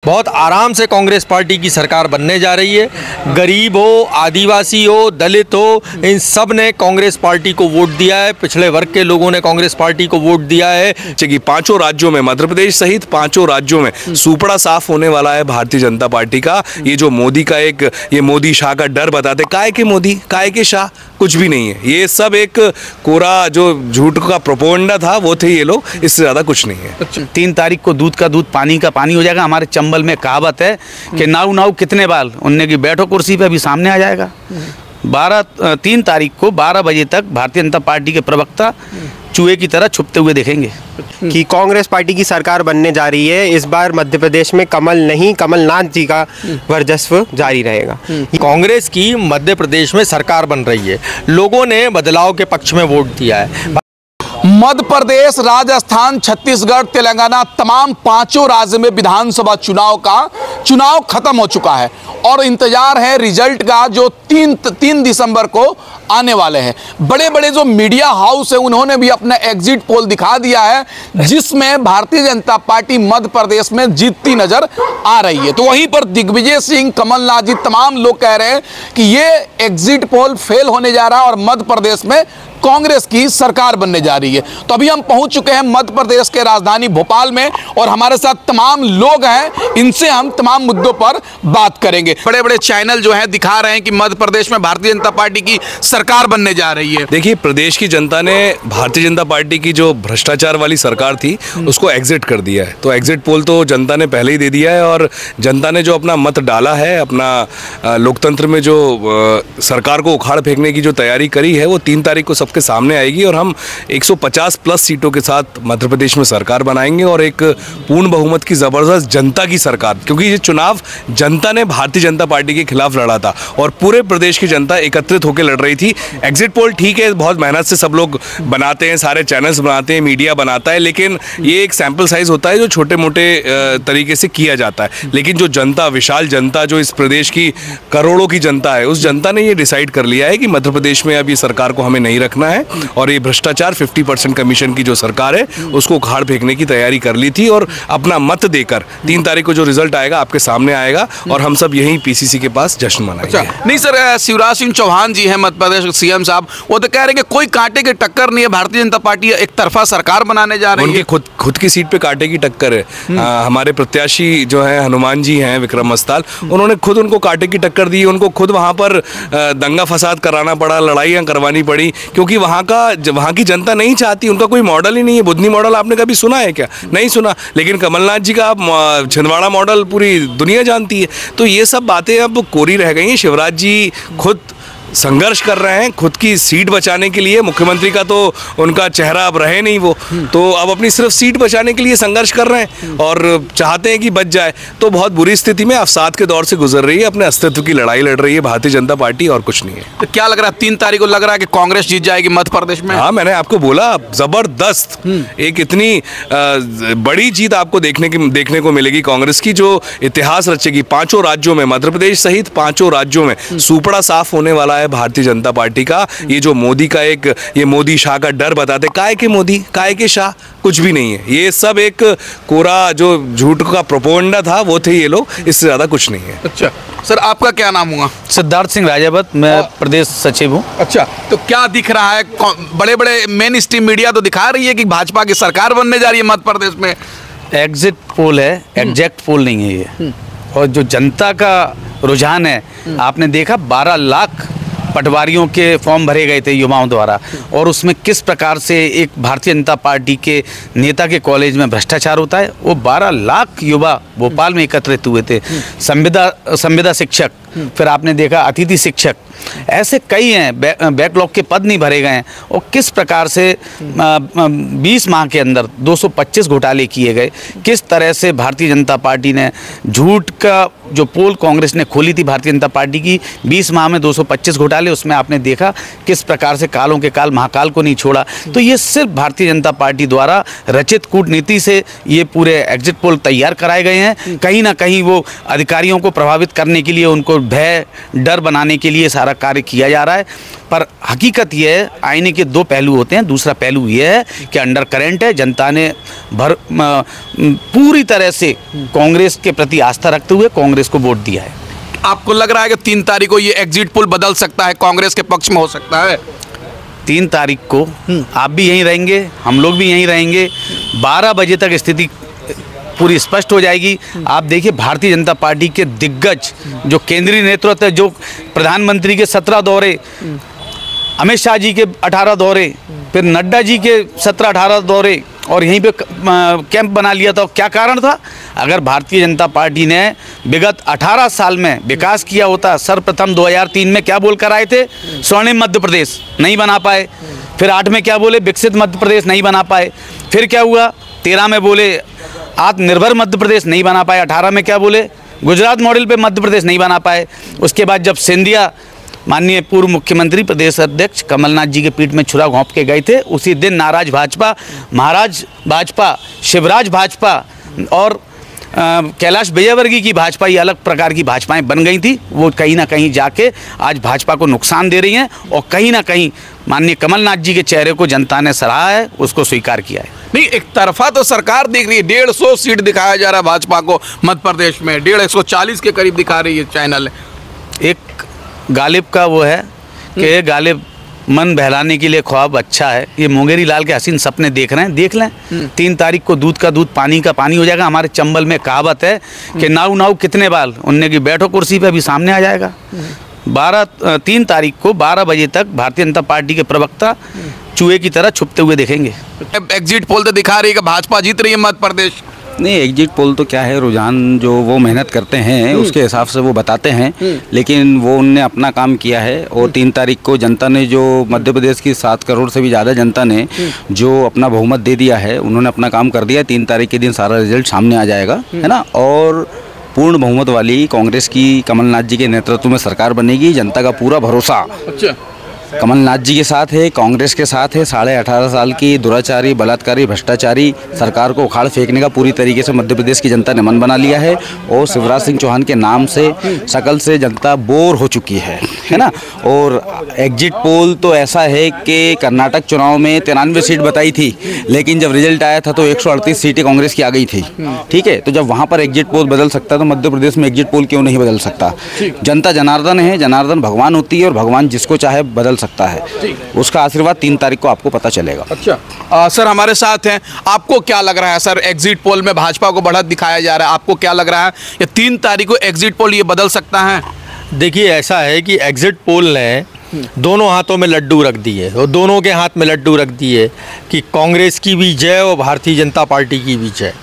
बहुत आराम से कांग्रेस पार्टी की सरकार बनने जा रही है। गरीब हो, आदिवासी हो, दलित हो, इन सब ने कांग्रेस पार्टी को वोट दिया है। पिछड़े वर्ग के लोगों ने कांग्रेस पार्टी को वोट दिया है। कि पांचों राज्यों में, मध्य प्रदेश सहित पांचों राज्यों में सुपड़ा साफ होने वाला है भारतीय जनता पार्टी का। ये जो मोदी का ये मोदी शाह का डर बताते, काय के मोदी, काय के शाह, कुछ भी नहीं है। ये सब एक कोरा जो झूठ का प्रोपोगंडा था वो थे ये लोग, इससे ज्यादा कुछ नहीं है। 3 तारीख को दूध का दूध पानी का पानी हो जाएगा। हमारे चंबल में कहावत है कि नाऊ नाऊ कितने बाल, उनने की बैठो कुर्सी पे, अभी सामने आ जाएगा। 3 तारीख को 12 बजे तक भारतीय जनता पार्टी के प्रवक्ता चूहे की तरह छुपते हुए देखेंगे कि कांग्रेस पार्टी की सरकार बनने जा रही है। इस बार मध्य प्रदेश में कमलनाथ जी का वर्चस्व जारी रहेगा। कांग्रेस की मध्य प्रदेश में सरकार बन रही है। लोगों ने बदलाव के पक्ष में वोट दिया है। मध्य प्रदेश, राजस्थान, छत्तीसगढ़, तेलंगाना, तमाम पांचों राज्य में विधानसभा चुनाव खत्म हो चुका है और इंतजार है रिजल्ट का, जो 3 दिसंबर को आने वाले हैं। बड़े बड़े जो मीडिया हाउस है उन्होंने भी अपना एग्जिट पोल दिखा दिया है, जिसमें भारतीय जनता पार्टी मध्य प्रदेश में जीतती नजर आ रही है। तो वहीं पर दिग्विजय सिंह, कमलनाथ जी, तमाम लोग कह रहे हैं कि ये एग्जिट पोल फेल होने जा रहा है और मध्य प्रदेश में कांग्रेस की सरकार बनने जा रही है। तो अभी हम पहुंच चुके हैं मध्य प्रदेश के राजधानी भोपाल में और हमारे साथ तमाम लोग हैं, इनसे हम तमाम मुद्दों पर बात करेंगे। बड़े बड़े चैनल जो हैं दिखा रहे हैं कि मध्य प्रदेश में भारतीय जनता पार्टी की सरकार बनने जा रही है। देखिए, प्रदेश की जनता ने भारतीय जनता पार्टी की जो भ्रष्टाचार वाली सरकार थी उसको एग्जिट कर दिया है। तो एग्जिट पोल तो जनता ने पहले ही दे दिया है और जनता ने जो अपना मत डाला है, अपना लोकतंत्र में जो सरकार को उखाड़ फेंकने की जो तैयारी करी है, वो 3 तारीख को के सामने आएगी और हम 150 प्लस सीटों के साथ मध्य प्रदेश में सरकार बनाएंगे और एक पूर्ण बहुमत की जबरदस्त जनता की सरकार, क्योंकि ये चुनाव जनता ने भारतीय जनता पार्टी के खिलाफ लड़ा था और पूरे प्रदेश की जनता एकत्रित होकर लड़ रही थी। एग्जिट पोल ठीक है, बहुत मेहनत से सब लोग बनाते हैं, सारे चैनल्स बनाते हैं, मीडिया बनाता है, लेकिन ये एक सैंपल साइज होता है जो छोटे मोटे तरीके से किया जाता है। लेकिन जो जनता, विशाल जनता, जो इस प्रदेश की करोड़ों की जनता है, उस जनता ने ये डिसाइड कर लिया है कि मध्य प्रदेश में अब ये सरकार को हमें नहीं रखना है और ये भ्रष्टाचार 50% कमीशन की जो सरकार है उसको उखाड़ फेंकने की तैयारी कर ली थी और अपना मत देकर 3 तारीख को जो रिजल्ट आएगा आपके सामने आएगा और हम सब यहीं पीसीसी के पास जश्न मनाएंगे। अच्छा, नहीं सर, शिवराज सिंह चौहान जी हैं मध्य प्रदेश के सीएम साहब, वो तो कह रहे हैं कि कोई कांटे की टक्कर नहीं है, भारतीय जनता पार्टी एक तरफा सरकार बनाने जा रही है। उनकी खुद की सीट पे कांटे की टक्कर है। हमारे प्रत्याशी जो है हनुमान जी हैं, विक्रम मस्ताल, उन्होंने खुद उनको कांटे की टक्कर दी। उनको खुद वहां पर दंगा फसाद कराना पड़ा, लड़ाइयां करवानी पड़ी, क्योंकि वहाँ की जनता नहीं चाहती। उनका कोई मॉडल ही नहीं है। बुधनी मॉडल आपने कभी सुना है क्या? नहीं सुना। लेकिन कमलनाथ जी का छिंदवाड़ा मॉडल पूरी दुनिया जानती है। तो ये सब बातें अब कोरी रह गई हैं। शिवराज जी खुद संघर्ष कर रहे हैं खुद की सीट बचाने के लिए। मुख्यमंत्री का तो उनका चेहरा अब रहे नहीं, वो तो अब अपनी सिर्फ सीट बचाने के लिए संघर्ष कर रहे हैं और चाहते हैं कि बच जाए। तो बहुत बुरी स्थिति में अवसाद के दौर से गुजर रही है, अपने अस्तित्व की लड़ाई लड़ रही है भारतीय जनता पार्टी, और कुछ नहीं है। तो क्या लग रहा है 3 तारीख को लग रहा है कि कांग्रेस जीत जाएगी मध्य प्रदेश में? हाँ, मैंने आपको बोला, जबरदस्त एक इतनी बड़ी जीत आपको देखने को मिलेगी कांग्रेस की, जो इतिहास रचेगी। पांचों राज्यों में, मध्य प्रदेश सहित पांचों राज्यों में सुपड़ा साफ होने वाला है भारतीय जनता पार्टी का। ये जो मोदी का ये मोदी शाह का डर बताते, काय के मोदी, काय के शाह, कुछ भी नहीं है। ये सब एक कोरा जो झूठ का प्रोपोगंडा था वो थे ये लोग, इससे ज्यादा कुछ नहीं है। अच्छा सर, आपका क्या नाम हुआ? सिद्धार्थ सिंह राजावत, मैं प्रदेश सचिव हूँ। अच्छा, तो क्या दिख रहा है? बड़े बड़े मेन स्ट्रीम मीडिया तो दिखा रही है कि भाजपा की सरकार बनने जा रही है मध्य प्रदेश में। एग्जिट पोल है, एग्जैक्ट पोल नहीं है ये। और जो जनता का रुझान है, आपने देखा 12 लाख पटवारियों के फॉर्म भरे गए थे युवाओं द्वारा, और उसमें किस प्रकार से एक भारतीय जनता पार्टी के नेता के कॉलेज में भ्रष्टाचार होता है। वो 12 लाख युवा भोपाल में एकत्रित हुए थे। संविदा शिक्षक, फिर आपने देखा अतिथि शिक्षक, ऐसे कई हैं, बैकलॉग के पद नहीं भरे गए हैं। और किस प्रकार से 20 माह के अंदर 225 घोटाले किए गए। किस तरह से भारतीय जनता पार्टी ने झूठ का जो पोल कांग्रेस ने खोली थी भारतीय जनता पार्टी की, 20 माह में 225 घोटाले, उसमें आपने देखा किस प्रकार से कालों के काल महाकाल को नहीं छोड़ा। तो ये सिर्फ भारतीय जनता पार्टी द्वारा रचित कूटनीति से ये पूरे एग्जिट पोल तैयार कराए गए हैं। कहीं ना कहीं वो अधिकारियों को प्रभावित करने के लिए उनको भय डर बनाने के लिए सारा कार्य किया जा रहा है। पर हकीकत यह है, आईने के दो पहलू होते हैं। दूसरा पहलू यह है कि अंडर करंट है, जनता ने पूरी तरह से कांग्रेस के प्रति आस्था रखते हुए कांग्रेस को वोट दिया है। आपको लग रहा है कि 3 तारीख को ये एग्जिट पोल बदल सकता है, कांग्रेस के पक्ष में हो सकता है? 3 तारीख को आप भी यहीं रहेंगे, हम लोग भी यहीं रहेंगे। 12 बजे तक स्थिति पूरी स्पष्ट हो जाएगी। आप देखिए, भारतीय जनता पार्टी के दिग्गज जो केंद्रीय नेतृत्व है, जो प्रधानमंत्री के 17 दौरे, अमित शाह जी के 18 दौरे, फिर नड्डा जी के 17-18 दौरे, और यहीं पे कैंप बना लिया था। क्या कारण था? अगर भारतीय जनता पार्टी ने विगत 18 साल में विकास किया होता, सर्वप्रथम 2003 में क्या बोलकर आए थे? स्वर्णिम मध्य प्रदेश, नहीं बना पाए। फिर 8 में क्या बोले? विकसित मध्य प्रदेश, नहीं बना पाए। फिर क्या हुआ? 13 में बोले आत्मनिर्भर मध्य प्रदेश, नहीं बना पाए। 18 में क्या बोले? गुजरात मॉडल पे मध्य प्रदेश, नहीं बना पाए। उसके बाद जब सिंधिया, माननीय पूर्व मुख्यमंत्री प्रदेश अध्यक्ष कमलनाथ जी के पीठ में छुरा घोंप के गए थे, उसी दिन नाराज भाजपा, महाराज भाजपा, शिवराज भाजपा और कैलाश विजयवर्गीय की भाजपा, ये अलग प्रकार की भाजपाएं बन गई थी। वो कहीं ना कहीं जाके आज भाजपा को नुकसान दे रही हैं, और कहीं ना कहीं माननीय कमलनाथ जी के चेहरे को जनता ने सराहा है, उसको स्वीकार किया है। नहीं, एक तरफा तो सरकार दिख रही है। 150 सीट दिखाया जा रहा है भाजपा को मध्य प्रदेश में, 140 के करीब दिखा रही है चैनल। एक गालिब का वो है कि गालिब मन बहलाने के लिए ख्वाब अच्छा है। ये मुंगेरी लाल के हसीन सपने देख रहे हैं, देख लें। 3 तारीख को दूध का दूध, पानी का पानी हो जाएगा। हमारे चंबल में कहावत है कि नाऊ नाऊ कितने बाल, उनने की बैठो कुर्सी पे, अभी सामने आ जाएगा। 3 तारीख को 12 बजे तक भारतीय जनता पार्टी के प्रवक्ता चूहे की तरह छुपते हुए देखेंगे। एग्जिट पोल तो दिखा रही है कि भाजपा जीत रही है मध्य प्रदेश। नहीं, एग्जिट पोल तो क्या है, रुझान जो वो मेहनत करते हैं उसके हिसाब से वो बताते हैं, लेकिन वो उनने अपना काम किया है। और 3 तारीख को जनता ने जो मध्य प्रदेश की 7 करोड़ से भी ज़्यादा जनता ने जो अपना बहुमत दे दिया है, उन्होंने अपना काम कर दिया। 3 तारीख के दिन सारा रिजल्ट सामने आ जाएगा, है ना। और पूर्ण बहुमत वाली कांग्रेस की कमलनाथ जी के नेतृत्व में सरकार बनेगी। जनता का पूरा भरोसा कमलनाथ जी के साथ है, कांग्रेस के साथ है। 18.5 साल की दुराचारी, बलात्कारी, भ्रष्टाचारी सरकार को उखाड़ फेंकने का पूरी तरीके से मध्य प्रदेश की जनता ने मन बना लिया है। और शिवराज सिंह चौहान के नाम से शकल से जनता बोर हो चुकी है ना। और एग्जिट पोल तो ऐसा है कि कर्नाटक चुनाव में 93 सीट बताई थी, लेकिन जब रिजल्ट आया था तो 138 सीटें कांग्रेस की आ गई थी। ठीक है, तो जब वहाँ पर एग्जिट पोल बदल सकता है तो मध्य प्रदेश में एग्जिट पोल क्यों नहीं बदल सकता? जनता जनार्दन है, जनार्दन भगवान होती है, और भगवान जिसको चाहे बदल सकता है। उसका आशीर्वाद 3 तारीख को आपको पता चलेगा। अच्छा, सर हमारे साथ हैं। आपको क्या लग रहा है सर, एग्जिट पोल में भाजपा को बढ़त दिखाया जा रहा है, आपको क्या लग रहा है ये 3 तारीख को एग्जिट पोल ये बदल सकता है? देखिए, ऐसा है कि एग्जिट पोल ने दोनों हाथों में लड्डू रख दिए, और दोनों के हाथ में लड्डू रख दिए कि कांग्रेस की भी जय और भारतीय जनता पार्टी की भी जय।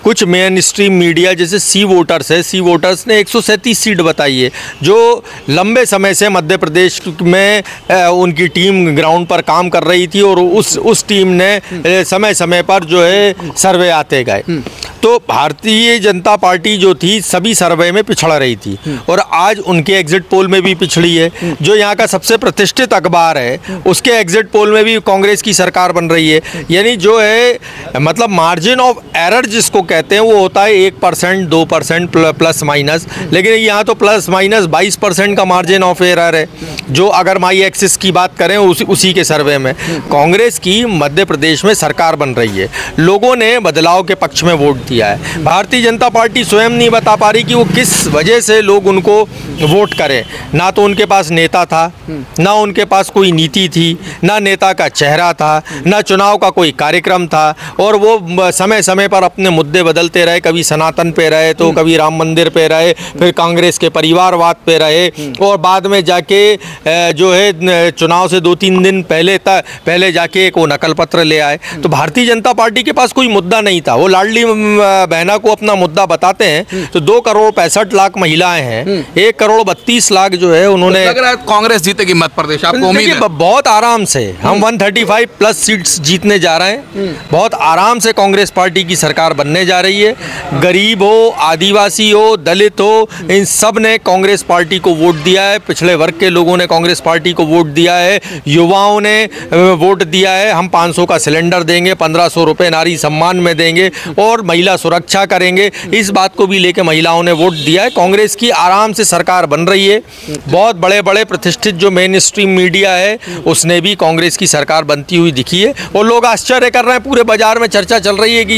कुछ मेन स्ट्रीम मीडिया जैसे सी वोटर्स है, सी वोटर्स ने 137 सीट बताई है, जो लंबे समय से मध्य प्रदेश में उनकी टीम ग्राउंड पर काम कर रही थी, और उस टीम ने समय समय पर जो है सर्वे आते गए। तो भारतीय जनता पार्टी जो थी सभी सर्वे में पिछड़ रही थी, और आज उनके एग्जिट पोल में भी पिछड़ी है। जो यहाँ का सबसे प्रतिष्ठित अखबार है उसके एग्जिट पोल में भी कांग्रेस की सरकार बन रही है। यानी जो है, मतलब मार्जिन ऑफ एरर जिसको कहते हैं वो होता है 1%, 2% प्लस माइनस, लेकिन यहाँ तो प्लस माइनस 22% का मार्जिन ऑफ एरर है। जो अगर माई एक्सिस की बात करें उसी के सर्वे में कांग्रेस की मध्य प्रदेश में सरकार बन रही है। लोगों ने बदलाव के पक्ष में वोट दिया है। भारतीय जनता पार्टी स्वयं नहीं बता पा रही कि वो किस वजह से लोग उनको वोट करें। ना तो उनके पास नेता था, ना उनके पास कोई नीति थी, ना नेता का चेहरा था, ना चुनाव का कोई कार्यक्रम था, और वो समय समय पर अपने मुद्दे बदलते रहे। कभी सनातन पे रहे तो कभी राम मंदिर पे रहे, फिर कांग्रेस के परिवारवाद पे रहे, और बाद में जाके जो है चुनाव से 2-3 दिन पहले जाके एक वो नकल पत्र ले आए। तो भारतीय जनता पार्टी के पास कोई मुद्दा नहीं था। वो लाडली बहना को अपना मुद्दा बताते हैं तो 2 करोड़ 65 लाख महिलाएं हैं, 1 करोड़ 32 लाख जो है उन्होंने। लग रहा है कांग्रेस जीतेगी मध्य प्रदेश, आपको उम्मीद है? बहुत आराम से हम 135 प्लस सीट्स जीतने जा रहे हैं। बहुत आराम से कांग्रेस पार्टी की सरकार बनने जा रही है। गरीब हो, आदिवासी हो, दलित हो, इन सब ने कांग्रेस पार्टी को वोट दिया है। पिछड़े वर्ग के लोगों ने कांग्रेस पार्टी को वोट दिया है, युवाओं ने वोट दिया है। हम 500 का सिलेंडर देंगे, 1500 रुपये नारी सम्मान में देंगे, और महिला महिला सुरक्षा करेंगे, इस बात को भी लेके महिलाओं ने वोट दिया है। कांग्रेस की आराम से सरकार बन रही है। बहुत बड़े बड़े प्रतिष्ठित जो मेन स्ट्रीम मीडिया है उसने भी कांग्रेस की सरकार बनती हुई दिखी है और लोग आश्चर्य कर रहे हैं। पूरे बाजार में चर्चा चल रही है कि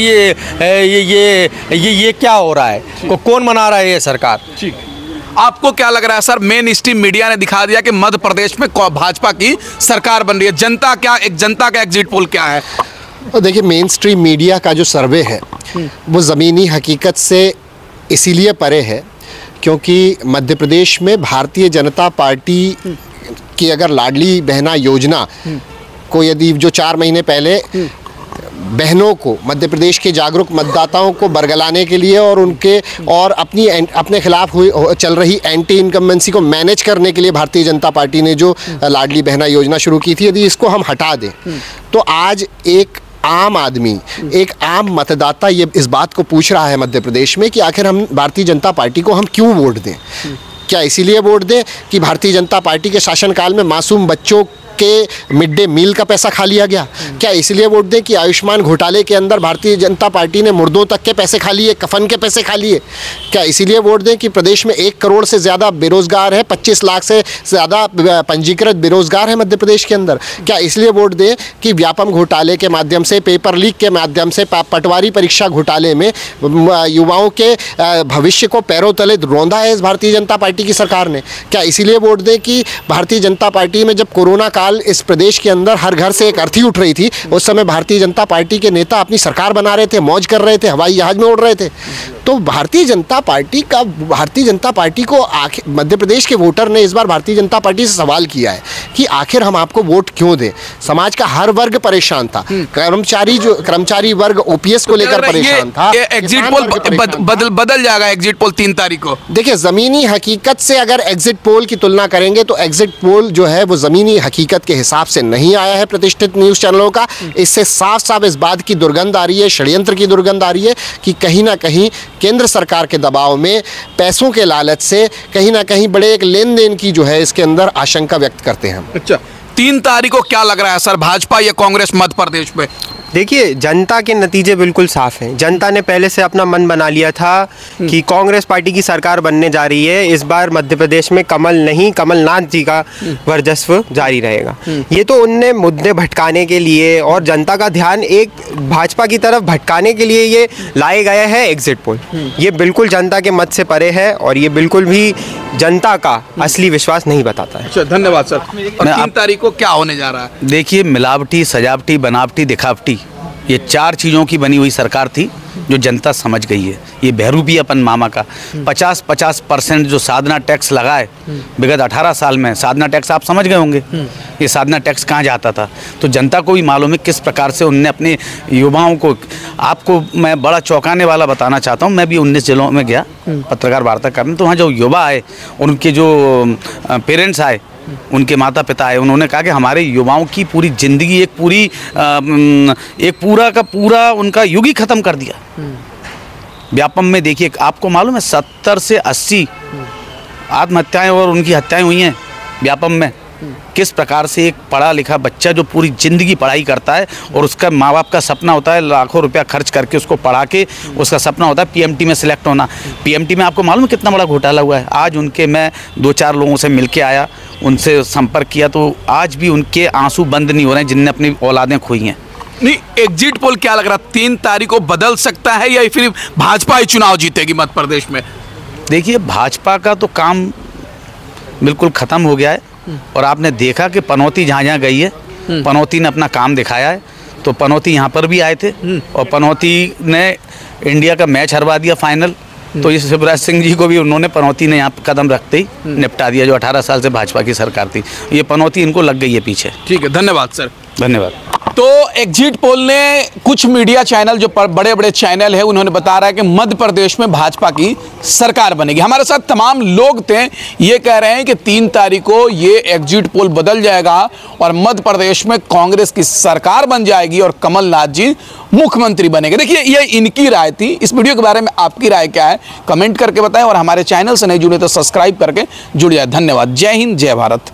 ये क्या हो रहा है, कौन मना रहा है ये सरकार। आपको क्या लग रहा है सर, मेन स्ट्रीम मीडिया ने दिखा दिया कि मध्य प्रदेश में भाजपा की सरकार बन रही है, जनता का एग्जिट पोल क्या है? तो देखिए, मेन स्ट्रीम मीडिया का जो सर्वे है वो ज़मीनी हकीकत से इसीलिए परे है क्योंकि मध्य प्रदेश में भारतीय जनता पार्टी की अगर लाडली बहना योजना को यदि जो 4 महीने पहले बहनों को, मध्य प्रदेश के जागरूक मतदाताओं को बरगलाने के लिए और अपने खिलाफ चल रही एंटी इनकम्बेंसी को मैनेज करने के लिए भारतीय जनता पार्टी ने जो लाडली बहना योजना शुरू की थी, यदि इसको हम हटा दें तो आज एक आम आदमी, एक आम मतदाता ये इस बात को पूछ रहा है मध्य प्रदेश में कि आखिर हम भारतीय जनता पार्टी को हम क्यों वोट दें। क्या इसीलिए वोट दें कि भारतीय जनता पार्टी के शासनकाल में मासूम बच्चों के मिड डे मील का पैसा खा लिया गया? क्या इसलिए वोट दें कि आयुष्मान घोटाले के अंदर भारतीय जनता पार्टी ने मुर्दों तक के पैसे खा लिए, कफन के पैसे खा लिए? क्या इसीलिए वोट दें कि प्रदेश में 1 करोड़ से ज़्यादा बेरोजगार है, 25 लाख से ज़्यादा पंजीकृत बेरोजगार है मध्य प्रदेश के अंदर? क्या इसलिए वोट दें कि व्यापम घोटाले के माध्यम से, पेपर लीक के माध्यम से, पटवारी परीक्षा घोटाले में युवाओं के भविष्य को पैरों तले रौंदा है इस भारतीय जनता पार्टी की सरकार ने? क्या इसीलिए वोट दें कि भारतीय जनता पार्टी में जब कोरोना काल इस प्रदेश के अंदर हर घर से एक अर्थी उठ रही थी, उस समय भारतीय जनता पार्टी के नेता अपनी सरकार बना रहे थे, मौज कर रहे थे, हवाई जहाज में उड़ रहे थे? तो भारतीय जनता पार्टी को मध्य प्रदेश के वोटर ने इस बार भारतीय जनता पार्टी से सवाल किया है कि आखिर हम आपको वोट क्यों दें। समाज का हर वर्ग परेशान था, कर्मचारी वर्ग ओपीएस को लेकर परेशान था। एग्जिट पोल बदल जाएगा, एग्जिट पोल 3 तारीख को। देखिए, जमीनी हकीकत से अगर एग्जिट पोल की तुलना करेंगे तो एग्जिट पोल जो है वो जमीनी हकीकत के हिसाब से नहीं आया है प्रतिष्ठित न्यूज़ चैनलों का। इससे साफ साफ इस बात की दुर्गंध आ रही है, षड्यंत्र की दुर्गंध आ रही है कि कहीं ना कहीं केंद्र सरकार के दबाव में, पैसों के लालच से कहीं ना कहीं बड़े एक लेन देन की जो है इसके अंदर आशंका व्यक्त करते हैं हम। अच्छा, 3 तारीख को क्या लग रहा है सर, भाजपा या कांग्रेस मध्य प्रदेश में? देखिए, जनता के नतीजे बिल्कुल साफ हैं। जनता ने पहले से अपना मन बना लिया था कि कांग्रेस पार्टी की सरकार बनने जा रही है। इस बार मध्य प्रदेश में कमलनाथ जी का वर्चस्व जारी रहेगा। ये तो उनने मुद्दे भटकाने के लिए और जनता का ध्यान एक भाजपा की तरफ भटकाने के लिए ये लाए गए हैं एग्जिट पोल। ये बिल्कुल जनता के मत से परे है और ये बिल्कुल भी जनता का असली विश्वास नहीं बताता है। अच्छा, धन्यवाद सर। और 3 तारीख को क्या होने जा रहा है? देखिए, मिलावटी, सजावटी, बनावटी, दिखावटी, ये 4 चीज़ों की बनी हुई सरकार थी जो जनता समझ गई है। ये बहरूपियापन मामा का 50% जो साधना टैक्स लगा है विगत 18 साल में, साधना टैक्स आप समझ गए होंगे ये साधना टैक्स कहाँ जाता था। तो जनता को भी मालूम है किस प्रकार से उनने अपने युवाओं को, आपको मैं बड़ा चौंकाने वाला बताना चाहता हूँ। मैं भी 19 जिलों में गया पत्रकार वार्ता करने, तो वहाँ जो युवा आए, उनके जो पेरेंट्स आए, उनके माता पिता आए, उन्होंने कहा कि हमारे युवाओं की पूरी ज़िंदगी एक पूरा का पूरा उनका युग ही ख़त्म कर दिया। व्यापम में देखिए, आपको मालूम है 70 से 80 आत्महत्याएं और उनकी हत्याएं हुई हैं व्यापम में। किस प्रकार से एक पढ़ा लिखा बच्चा जो पूरी ज़िंदगी पढ़ाई करता है और उसका माँ बाप का सपना होता है लाखों रुपया खर्च करके उसको पढ़ा के, उसका सपना होता है पीएमटी में सिलेक्ट होना। पीएमटी में आपको मालूम है कितना बड़ा घोटाला हुआ है। आज उनके मैं 2-4 लोगों से मिल के आया, उनसे संपर्क किया, तो आज भी उनके आंसू बंद नहीं हो रहे हैं जिनने अपनी औलादें खोई हैं। नहीं, एग्जिट पोल क्या लग रहा है, 3 तारीख को बदल सकता है या फिर भाजपा ही चुनाव जीतेगी मध्य प्रदेश में? देखिए, भाजपा का तो काम बिल्कुल ख़त्म हो गया है और आपने देखा कि पनौती जहाँ जहाँ गई है, पनौती ने अपना काम दिखाया है। तो पनौती यहाँ पर भी आए थे और पनौती ने इंडिया का मैच हरवा दिया फाइनल। तो ये शिवराज सिंह जी को भी उन्होंने, पनौती ने यहाँ कदम रखते ही निपटा दिया, जो 18 साल से भाजपा की सरकार थी। ये पनौती इनको लग गई है पीछे। ठीक है, धन्यवाद सर। धन्यवाद। तो एग्जिट पोल ने कुछ मीडिया चैनल जो बड़े बड़े चैनल है, उन्होंने बता रहा है कि मध्य प्रदेश में भाजपा की सरकार बनेगी। हमारे साथ तमाम लोग थे, ये कह रहे हैं कि 3 तारीख को ये एग्जिट पोल बदल जाएगा और मध्य प्रदेश में कांग्रेस की सरकार बन जाएगी और कमलनाथ जी मुख्यमंत्री बनेंगे। देखिए, ये इनकी राय थी। इस वीडियो के बारे में आपकी राय क्या है, कमेंट करके बताएं और हमारे चैनल से नहीं जुड़े तो सब्सक्राइब करके जुड़ जाए। धन्यवाद। जय हिंद, जय भारत।